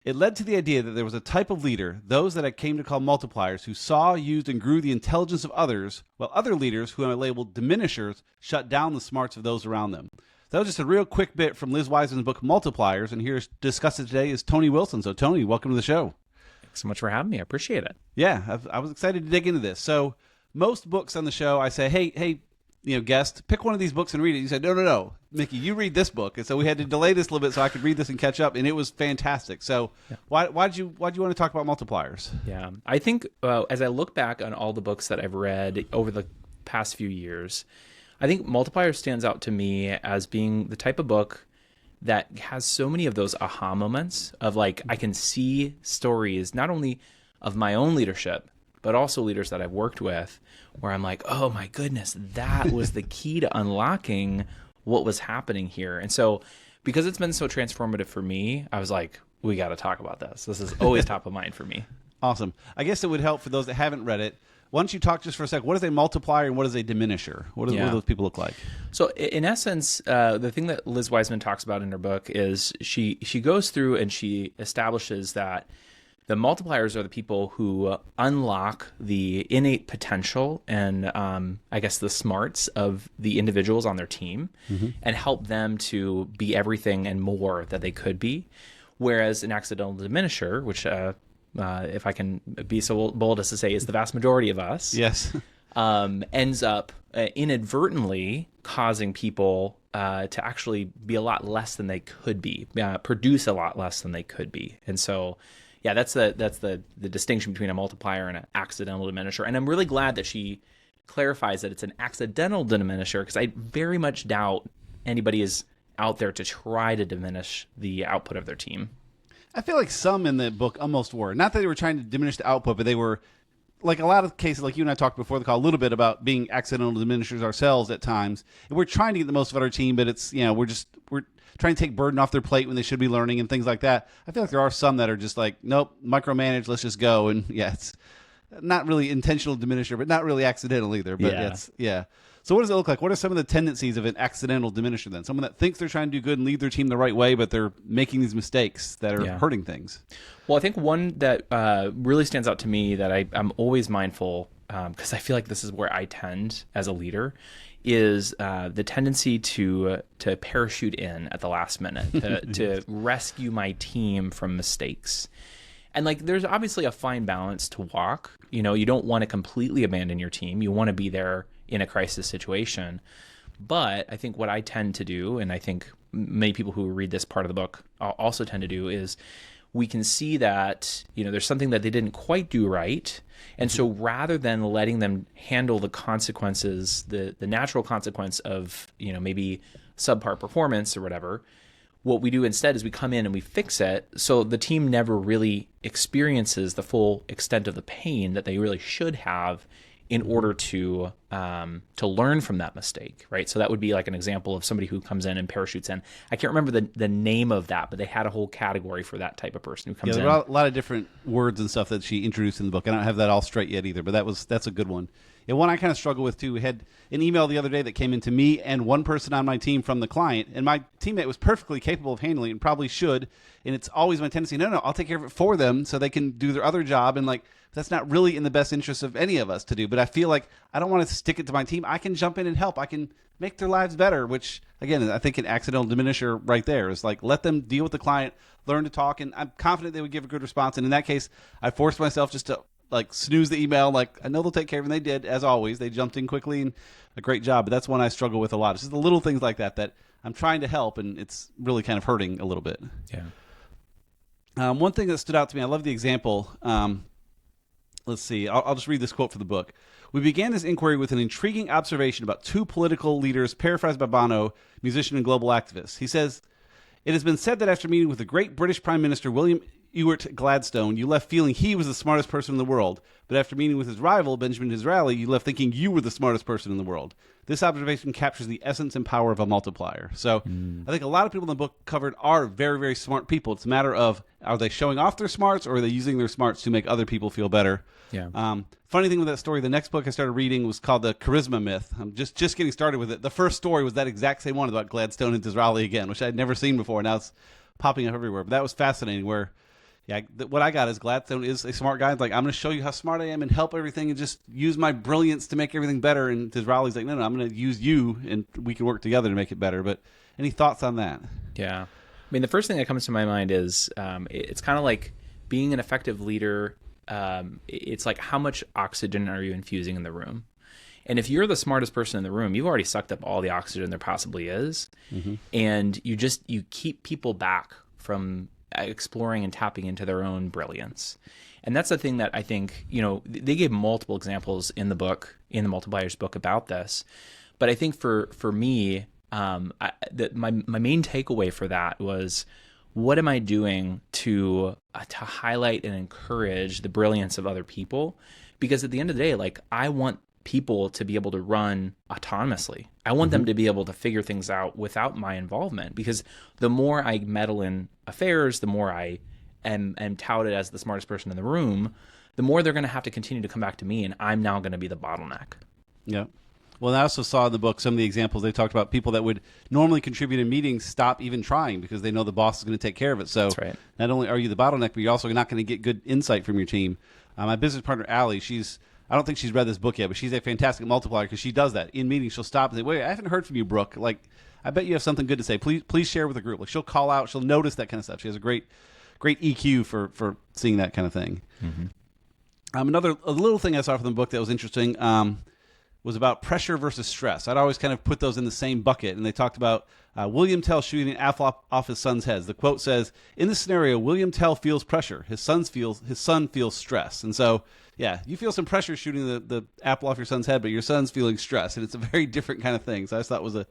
It led to the idea that there was a type of leader, those that I came to call multipliers, who saw, used, and grew the intelligence of others, while other leaders, who I labeled diminishers, shut down the smarts of those around them. That was just a real quick bit from Liz Wiseman's book, Multipliers, and here to discuss it today is Tony Wilson. So, Tony, welcome to the show. Thanks so much for having me. I appreciate it. Yeah, I was excited to dig into this. So, most books on the show, I say, hey, guest, pick one of these books and read it. You said, no, Mickey, you read this book. And so we had to delay this a little bit so I could read this and catch up, and it was fantastic. So why'd you want to talk about Multipliers? Yeah, I think as I look back on all the books that I've read over the past few years, I think Multipliers stands out to me as being the type of book that has so many of those aha moments of like, I can see stories not only of my own leadership, but also leaders that I've worked with, where I'm like, oh my goodness, that was the key to unlocking what was happening here. And so because it's been so transformative for me, I was like, we got to talk about this. This is always top of mind for me. Awesome. I guess it would help for those that haven't read it. Why don't you talk just for a sec? What is a multiplier and what is a diminisher? What do those people look like? So in essence, the thing that Liz Wiseman talks about in her book is she goes through and she establishes that the multipliers are the people who unlock the innate potential and I guess the smarts of the individuals on their team and help them to be everything and more that they could be. Whereas an accidental diminisher, which if I can be so bold as to say is the vast majority of us, yes, ends up inadvertently causing people to actually be a lot less than they could be, produce a lot less than they could be. And so yeah, that's the distinction between a multiplier and an accidental diminisher. And I'm really glad that she clarifies that it's an accidental diminisher, because I very much doubt anybody is out there to try to diminish the output of their team. I feel like some in the book almost were. Not that they were trying to diminish the output, but they were, like a lot of cases, like you and I talked before the call a little bit about being accidental diminishers ourselves at times. And we're trying to get the most of our team, but it's, we're trying to take burden off their plate when they should be learning and things like that. I feel like there are some that are just like, nope, micromanage, let's just go. And yeah, it's not really intentional diminisher, but not really accidental either. But So what does it look like? What are some of the tendencies of an accidental diminisher then? Someone that thinks they're trying to do good and lead their team the right way, but they're making these mistakes that are hurting things. Well, I think one that really stands out to me that I'm always mindful, because I feel like this is where I tend as a leader, is the tendency to parachute in at the last minute, to rescue my team from mistakes. And like, there's obviously a fine balance to walk. You don't want to completely abandon your team. You want to be there in a crisis situation. But I think what I tend to do, and I think many people who read this part of the book also tend to do, is we can see that, there's something that they didn't quite do right. And so rather than letting them handle the consequences, the natural consequence of, maybe subpar performance or whatever, what we do instead is we come in and we fix it so the team never really experiences the full extent of the pain that they really should have in order to learn from that mistake, right? So that would be like an example of somebody who comes in and parachutes in. I can't remember the name of that, but they had a whole category for that type of person who comes in. There are a lot of different words and stuff that she introduced in the book. I don't have that all straight yet either, but that's a good one. And one I kind of struggle with too. We had an email the other day that came into me and one person on my team from the client, and my teammate was perfectly capable of handling it and probably should. And it's always my tendency, no, I'll take care of it for them so they can do their other job. And like, that's not really in the best interest of any of us to do. But I feel like I don't want to stick it to my team. I can jump in and help. I can make their lives better, which, again, I think an accidental diminisher right there is like, let them deal with the client, learn to talk, and I'm confident they would give a good response. And in that case, I forced myself just to like snooze the email. Like, I know they'll take care of it, and they did, as always. They jumped in quickly and a great job. But that's one I struggle with a lot. It's just the little things like that I'm trying to help, and it's really kind of hurting a little bit. Yeah. One thing that stood out to me, I love the example. Let's see. I'll just read this quote from the book. We began this inquiry with an intriguing observation about two political leaders, paraphrased by Bono, musician and global activist. He says, "It has been said that after meeting with the great British Prime Minister William Ewart Gladstone, you left feeling he was the smartest person in the world. But after meeting with his rival, Benjamin Disraeli, you left thinking you were the smartest person in the world. This observation captures the essence and power of a multiplier." So I think a lot of people in the book covered are very, very smart people. It's a matter of, are they showing off their smarts, or are they using their smarts to make other people feel better? Yeah. Funny thing with that story, the next book I started reading was called The Charisma Myth. I'm just getting started with it. The first story was that exact same one about Gladstone and Disraeli again, which I'd never seen before. Now it's popping up everywhere. But that was fascinating, where Yeah, what I got is Gladstone is a smart guy. It's like, I'm going to show you how smart I am and help everything and just use my brilliance to make everything better. And Disraeli's like, no, I'm going to use you and we can work together to make it better. But any thoughts on that? Yeah. I mean, the first thing that comes to my mind is it's kind of like being an effective leader. It's like, how much oxygen are you infusing in the room? And if you're the smartest person in the room, you've already sucked up all the oxygen there possibly is. Mm-hmm. And you keep people back from exploring and tapping into their own brilliance. And that's the thing that I think, they gave multiple examples in the book, in the Multipliers book about this. But I think for me, my main takeaway for that was, what am I doing to highlight and encourage the brilliance of other people? Because at the end of the day, like, I want people to be able to run autonomously. I want them to be able to figure things out without my involvement, because the more I meddle in affairs, the more I am touted as the smartest person in the room, the more they're going to have to continue to come back to me, and I'm now going to be the bottleneck. Yeah. Well, I also saw in the book some of the examples they talked about people that would normally contribute in meetings stop even trying because they know the boss is going to take care of it. So That's right. Not only are you the bottleneck, but you're also not going to get good insight from your team. My business partner, Allie, I don't think she's read this book yet, but she's a fantastic multiplier because she does that. In meetings, she'll stop and say, wait, I haven't heard from you, Brooke. Like, I bet you have something good to say. Please share with the group. Like, she'll call out. She'll notice that kind of stuff. She has a great EQ for seeing that kind of thing. Mm-hmm. A little thing I saw from the book that was interesting was about pressure versus stress. I'd always kind of put those in the same bucket, and they talked about William Tell shooting an apple off his son's head. The quote says, in this scenario, William Tell feels pressure. His son feels stress. And so, yeah, you feel some pressure shooting the apple off your son's head, but your son's feeling stress, and it's a very different kind of thing. So I just thought it was an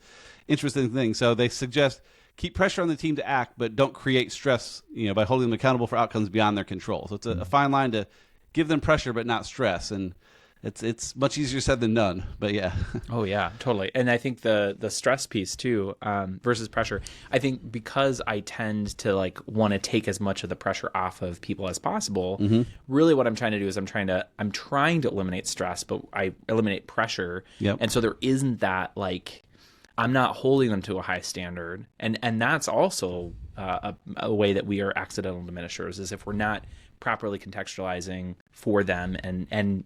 interesting thing. So they suggest keep pressure on the team to act, but don't create stress, by holding them accountable for outcomes beyond their control. So it's a fine line to give them pressure but not stress, and it's much easier said than done, but yeah. Oh yeah, totally. And I think the stress piece too, versus pressure, I think because I tend to want to take as much of the pressure off of people as possible, really what I'm trying to do is I'm trying to eliminate stress, but I eliminate pressure. Yep. And so there isn't that, I'm not holding them to a high standard. And that's also a way that we are accidental diminishers, is if we're not properly contextualizing for them and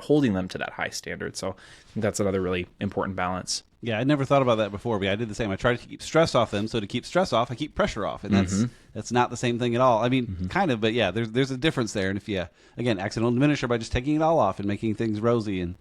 holding them to that high standard. So I think that's another really important balance. Yeah, I never thought about that before, but I did the same. I tried to keep stress off them, so to keep stress off, I keep pressure off, and that's not the same thing at all. I mean, kind of, but yeah, there's a difference there. And if you, again, accidental diminisher by just taking it all off and making things rosy, and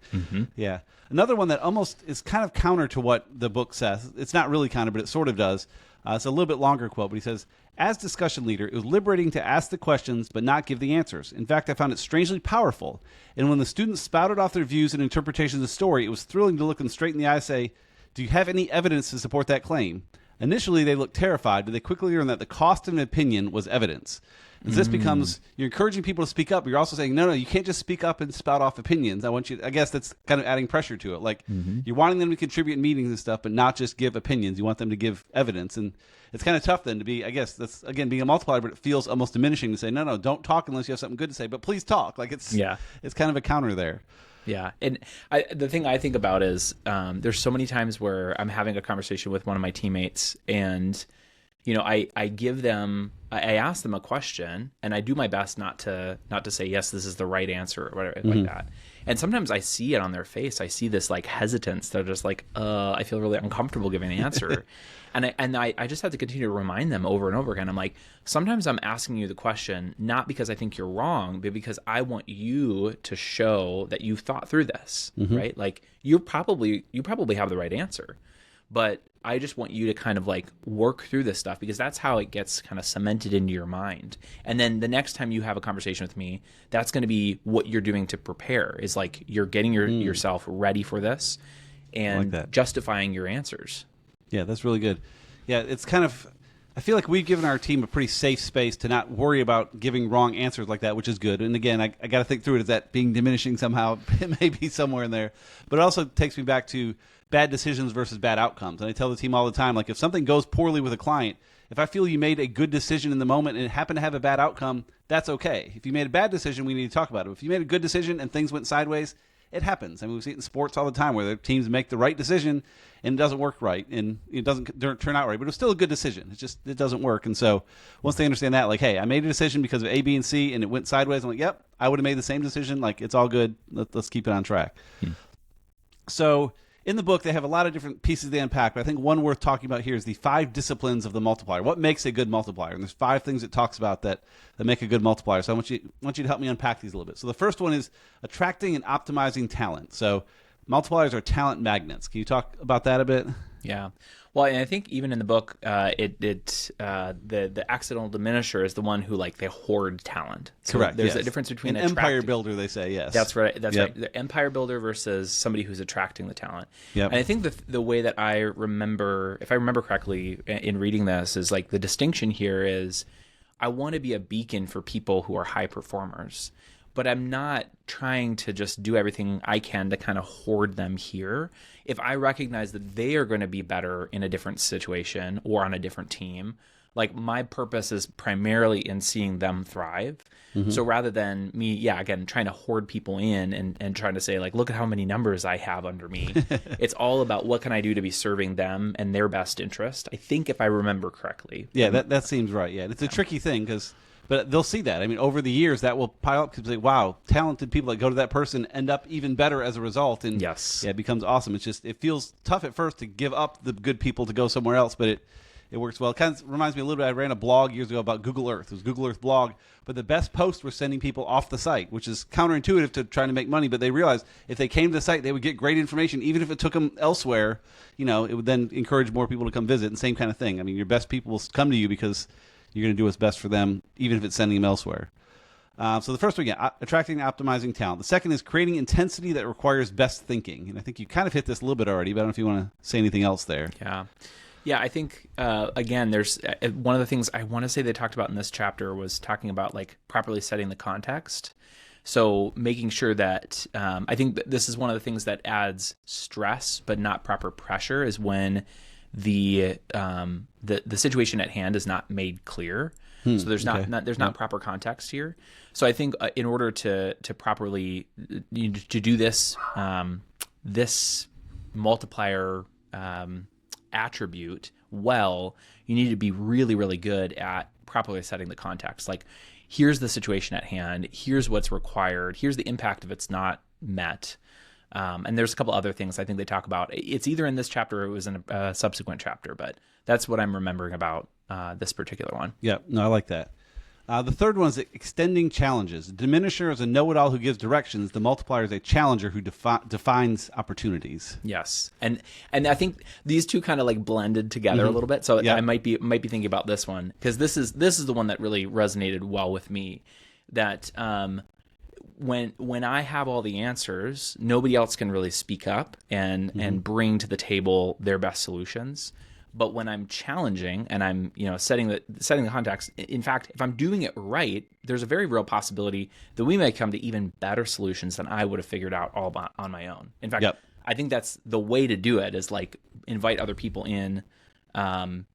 yeah. Another one that almost is kind of counter to what the book says. It's not really counter, but it sort of does. It's a little bit longer quote, but he says, as discussion leader, it was liberating to ask the questions but not give the answers. In fact, I found it strangely powerful. And when the students spouted off their views and interpretations of the story, it was thrilling to look them straight in the eye and say, do you have any evidence to support that claim? Initially, they looked terrified, but they quickly learned that the cost of an opinion was evidence. As this becomes, you're encouraging people to speak up, but you're also saying, no, you can't just speak up and spout off opinions. I guess that's kind of adding pressure to it. You're wanting them to contribute in meetings and stuff, but not just give opinions. You want them to give evidence. And it's kind of tough then to be, I guess that's, again, being a multiplier, but it feels almost diminishing to say, no, don't talk unless you have something good to say, but please talk. It's kind of a counter there. Yeah. And the thing I think about is there's so many times where I'm having a conversation with one of my teammates, and I give them, I ask them a question, and I do my best not to say, yes, this is the right answer or whatever like that. And sometimes I see it on their face. I see this hesitance. They're just I feel really uncomfortable giving the answer. and I just have to continue to remind them over and over again. I'm like, sometimes I'm asking you the question, not because I think you're wrong, but because I want you to show that you've thought through this, right? You probably have the right answer. But I just want you to kind of work through this stuff, because that's how it gets kind of cemented into your mind. And then the next time you have a conversation with me, that's going to be what you're doing to prepare, is you're getting yourself ready for this and justifying your answers. Yeah, that's really good. Yeah, it's kind of, I feel like we've given our team a pretty safe space to not worry about giving wrong answers like that, which is good. And again, I got to think through it. Is that being diminishing somehow? It may be somewhere in there. But it also takes me back to bad decisions versus bad outcomes. And I tell the team all the time, if something goes poorly with a client, if I feel you made a good decision in the moment and it happened to have a bad outcome, that's okay. If you made a bad decision, we need to talk about it. If you made a good decision and things went sideways, it happens. I mean, we see it in sports all the time where the teams make the right decision and it doesn't work right, and it doesn't turn out right, but it's still a good decision. It's just, it doesn't work. And so once they understand that, like, hey, I made a decision because of A, B, and C, and it went sideways, I'm like, yep, I would have made the same decision. Like, it's all good. Let's keep it on track. So in the book, they have a lot of different pieces they unpack, but I think one worth talking about here is the 5 disciplines of the multiplier. What makes a good multiplier? And there's 5 things it talks about that make a good multiplier. So I want you to help me unpack these a little bit. So the first one is attracting and optimizing talent. So multipliers are talent magnets. Can you talk about that a bit? Yeah. Well, and I think even in the book, the accidental diminisher is the one who, like, they hoard talent. So Correct. There's a difference between an empire builder, they say. Yes. That's right. That's right. The empire builder versus somebody who's attracting the talent. Yep. And I think the way that I remember, if I remember correctly in reading this, is like the distinction here is I want to be a beacon for people who are high performers, but I'm not trying to just do everything I can to kind of hoard them here. If I recognize that they are going to be better in a different situation or on a different team, like, my purpose is primarily in seeing them thrive. Mm-hmm. So rather than me, again, trying to hoard people in and trying to say, like, look at how many numbers I have under me. It's all about what can I do to be serving them and their best interest, I think, if I remember correctly. Yeah, that seems right. Yeah, it's a tricky thing but they'll see that. I mean, over the years, that will pile up because, like, wow, talented people that go to that person end up even better as a result. And yes, it becomes awesome. It's just, it feels tough at first to give up the good people to go somewhere else, but it works well. It kind of reminds me a little bit. I ran a blog years ago about Google Earth. It was Google Earth blog, but the best posts were sending people off the site, which is counterintuitive to trying to make money. But they realized if they came to the site, they would get great information, even if it took them elsewhere. It would then encourage more people to come visit. And same kind of thing. I mean, your best people will come to you because you're going to do what's best for them, even if it's sending them elsewhere. So the first one, attracting and optimizing talent. The second is creating intensity that requires best thinking. And I think you kind of hit this a little bit already, but I don't know if you want to say anything else there. Yeah, I think, again, there's one of the things I want to say they talked about in this chapter was talking about, like, properly setting the context. So making sure that I think that this is one of the things that adds stress but not proper pressure is when the situation at hand is not made clear. So there's not proper context here. So I think in order to properly to do this this multiplier attribute well, you need to be really, really good at properly setting the context. Like, here's the situation at hand, here's what's required, here's the impact if it's not met. And there's a couple other things I think they talk about. It's either in this chapter or it was in a subsequent chapter, but that's what I'm remembering about this particular one. Yeah, no, I like that. The third one is extending challenges. The diminisher is a know-it-all who gives directions. The multiplier is a challenger who defines opportunities. Yes, and I think these two kind of like blended together a little bit. So I might be thinking about this one because this is the one that really resonated well with me. That when I have all the answers, nobody else can really speak up and bring to the table their best solutions. But when I'm challenging and I'm, setting the context, in fact, if I'm doing it right, there's a very real possibility that we may come to even better solutions than I would have figured out all on my own. In fact, I think that's the way to do it is like invite other people in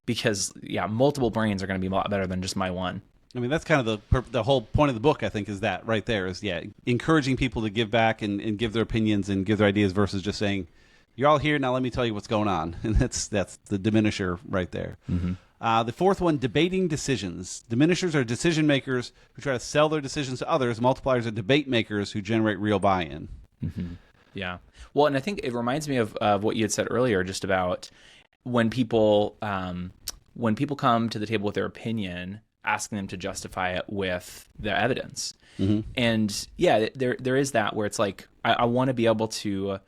because, multiple brains are going to be a lot better than just my one. I mean, that's kind of the whole point of the book, I think, is that right there is, encouraging people to give back and give their opinions and give their ideas versus just saying, you're all here, now let me tell you what's going on. And that's the diminisher right there. The fourth one, debating decisions. Diminishers are decision makers who try to sell their decisions to others. Multipliers are debate makers who generate real buy-in. Yeah. Well, and I think it reminds me of what you had said earlier, just about when people come to the table with their opinion, asking them to justify it with their evidence. And there is that where it's like, I want to be able to...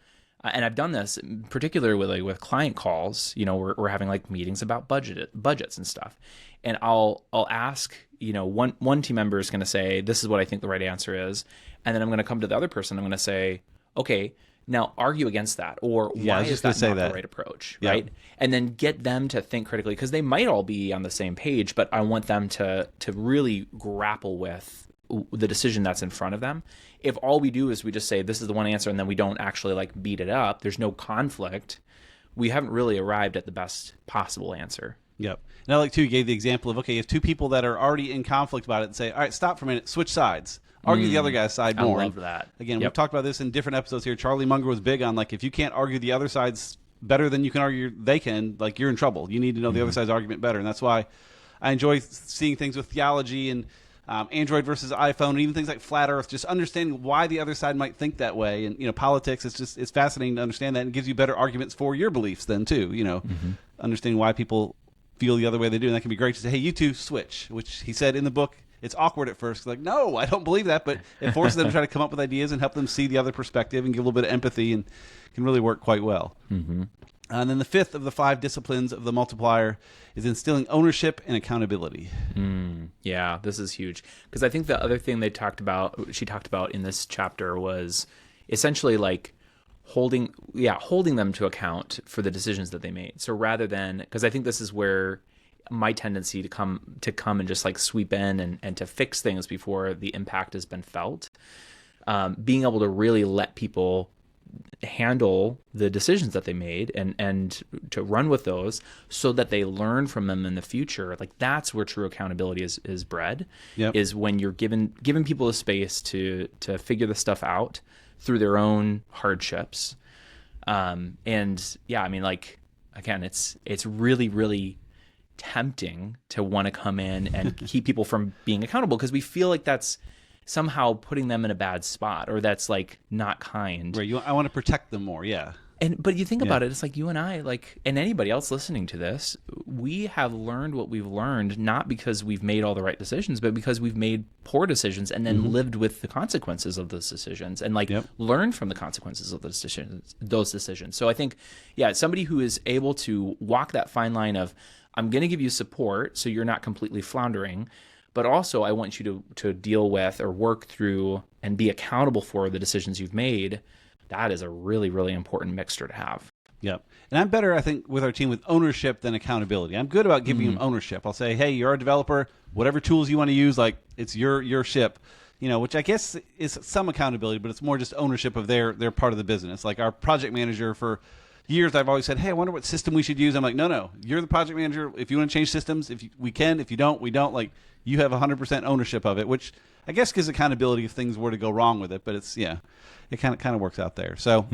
and I've done this particularly with client calls. We're having like meetings about budgets and stuff, and I'll ask. One team member is going to say, "This is what I think the right answer is," and then I'm going to come to the other person. I'm going to say, "Okay, now argue against that," or "Why is that not the right approach?" Right, and then get them to think critically because they might all be on the same page, but I want them to really grapple with the decision that's in front of them. If all we do is we just say this is the one answer and then we don't actually like beat it up, there's no conflict, we haven't really arrived at the best possible answer. Yep. And I like too, you gave the example of, okay, you have two people that are already in conflict about it and say, all right, stop for a minute, switch sides. argue the other guy's side more. I love that. Again, we've talked about this in different episodes here. Charlie Munger was big on, like, if you can't argue the other side's better than you can argue they can, like, you're in trouble. You need to know the other side's argument better. And that's why I enjoy seeing things with theology and Android versus iPhone, and even things like flat Earth, just understanding why the other side might think that way. And, politics, it's fascinating to understand that, and gives you better arguments for your beliefs then, too. Understanding why people feel the other way they do. And that can be great to say, hey, you two switch, which he said in the book. It's awkward at first. Like, no, I don't believe that. But it forces them to try to come up with ideas and help them see the other perspective and give a little bit of empathy, and can really work quite well. And then the fifth of the 5 disciplines of the multiplier is instilling ownership and accountability. Yeah, this is huge. Because I think the other thing she talked about in this chapter was essentially like holding them to account for the decisions that they made. So rather than, because I think this is where my tendency to come and just like sweep in and to fix things before the impact has been felt, being able to really let people handle the decisions that they made and to run with those so that they learn from them in the future. Like, that's where true accountability is bred. Is when you're giving people the space to figure the stuff out through their own hardships. And yeah, I mean, like, again, it's really, really tempting to want to come in and keep people from being accountable, because we feel like that's somehow putting them in a bad spot, or that's like not kind. Right. I want to protect them more. Yeah. But you think about it, it's like you and I, like, and anybody else listening to this, we have learned what we've learned, not because we've made all the right decisions, but because we've made poor decisions and then lived with the consequences of those decisions, and learned from the consequences of those decisions. So I think, somebody who is able to walk that fine line of, I'm going to give you support so you're not completely floundering, but also I want you to deal with or work through and be accountable for the decisions you've made. That is a really, really important mixture to have. Yep. And I'm better, I think, with our team with ownership than accountability. I'm good about giving them ownership. I'll say, hey, you're a developer, whatever tools you want to use, like, it's your ship, which I guess is some accountability, but it's more just ownership of their part of the business. Like, our project manager, for years I've always said, hey, I wonder what system we should use. I'm like, no, you're the project manager. If you want to change systems, we can. If you don't, we don't. Like, you have 100% ownership of it, which I guess gives accountability if things were to go wrong with it. But it's, it kind of works out there. So,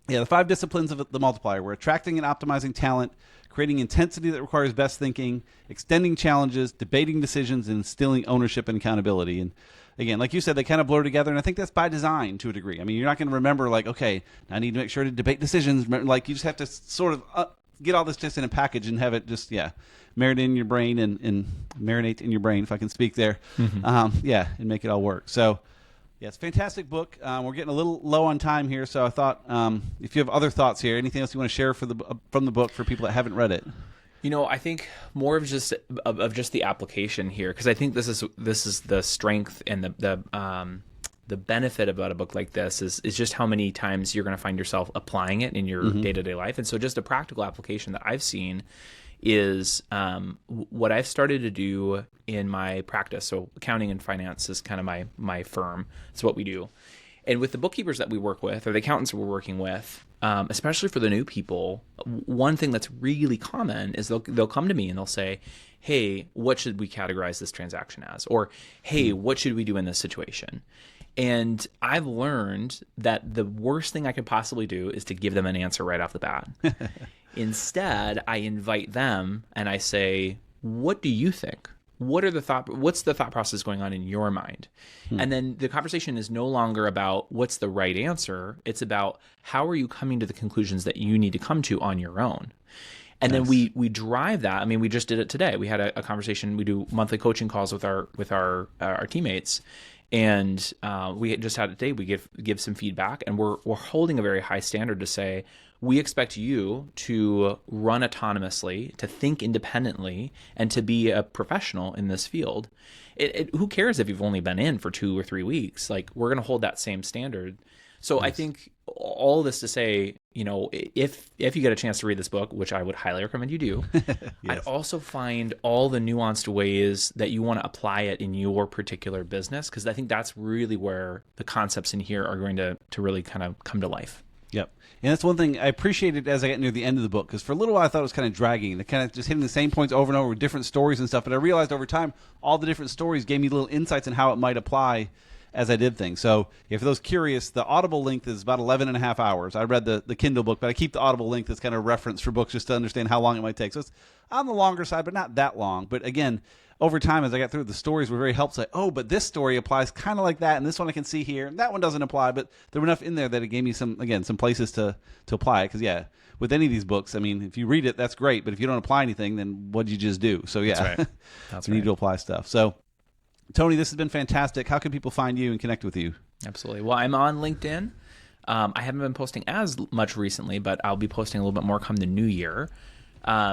the 5 disciplines of the multiplier: we're attracting and optimizing talent, creating intensity that requires best thinking, extending challenges, debating decisions, and instilling ownership and accountability. And again, like you said, they kind of blur together, and I think that's by design to a degree. I mean, you're not going to remember, like, okay, I need to make sure to debate decisions. Like, you just have to sort of get all this just in a package and have it just, marinate in your brain and marinate in your brain, if I can speak there, and make it all work. So, it's a fantastic book. We're getting a little low on time here, so I thought if you have other thoughts here, anything else you want to share from the book for people that haven't read it? I think more of just the application here, because I think this is the strength and the benefit about a book like this is just how many times you're going to find yourself applying it in your day-to-day life. And so just a practical application that I've seen is what I've started to do in my practice. So accounting and finance is kind of my firm. It's what we do. And with the bookkeepers that we work with, or the accountants we're working with, especially for the new people, one thing that's really common is they'll come to me and they'll say, hey, what should we categorize this transaction as? Or, hey, what should we do in this situation? And I've learned that the worst thing I could possibly do is to give them an answer right off the bat. Instead, I invite them and I say, what do you think? What's the thought process going on in your mind? And then the conversation is no longer about what's the right answer. It's about how are you coming to the conclusions that you need to come to on your own. And then we drive that. I mean, we just did it today. We had a conversation. We do monthly coaching calls with our teammates, and we just had a day. We give some feedback, and we're holding a very high standard to say, we expect you to run autonomously, to think independently, and to be a professional in this field. Who cares if you've only been in for 2 or 3 weeks? Like, we're going to hold that same standard. So I think all this to say, if you get a chance to read this book, which I would highly recommend you do, I'd also find all the nuanced ways that you want to apply it in your particular business, because I think that's really where the concepts in here are going to really kind of come to life. Yep. And that's one thing I appreciated as I got near the end of the book, because for a little while I thought it was kind of dragging. They kind of just hitting the same points over and over with different stories and stuff. But I realized over time, all the different stories gave me little insights on how it might apply as I did things. So if those curious, the Audible length is about 11 and a half hours. I read the Kindle book, but I keep the Audible length as kind of reference for books just to understand how long it might take. So it's on the longer side, but not that long. But again, over time, as I got through, the stories were very helpful. Like, oh, but this story applies kind of like that, and this one I can see here, and that one doesn't apply. But there were enough in there that it gave me some places to apply it. Because, yeah, with any of these books, I mean, if you read it, that's great. But if you don't apply anything, then what'd you just do? So, yeah, That's you need to apply stuff. So, Tony, this has been fantastic. How can people find you and connect with you? Absolutely. Well, I'm on LinkedIn. I haven't been posting as much recently, but I'll be posting a little bit more come the new year.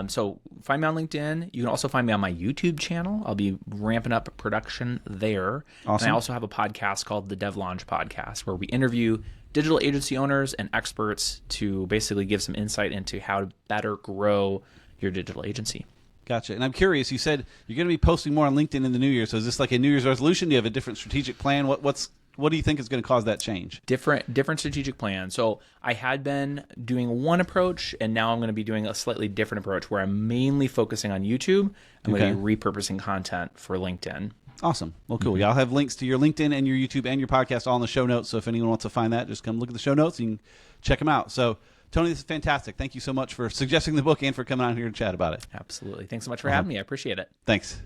So find me on LinkedIn. You can also find me on my YouTube channel. I'll be ramping up production there. Awesome. And I also have a podcast called the Dev Launch Podcast, where we interview digital agency owners and experts to basically give some insight into how to better grow your digital agency. Gotcha. And I'm curious, you said you're going to be posting more on LinkedIn in the new year. So is this like a New Year's resolution? Do you have a different strategic plan? What do you think is going to cause that change? Different strategic plan. So I had been doing one approach, and now I'm going to be doing a slightly different approach where I'm mainly focusing on YouTube. I'm going to be repurposing content for LinkedIn. Awesome. Well, cool. Yeah, I'll have links to your LinkedIn and your YouTube and your podcast all in the show notes. So if anyone wants to find that, just come look at the show notes and you can check them out. So, Tony, this is fantastic. Thank you so much for suggesting the book and for coming on here to chat about it. Absolutely. Thanks so much for having me. I appreciate it. Thanks.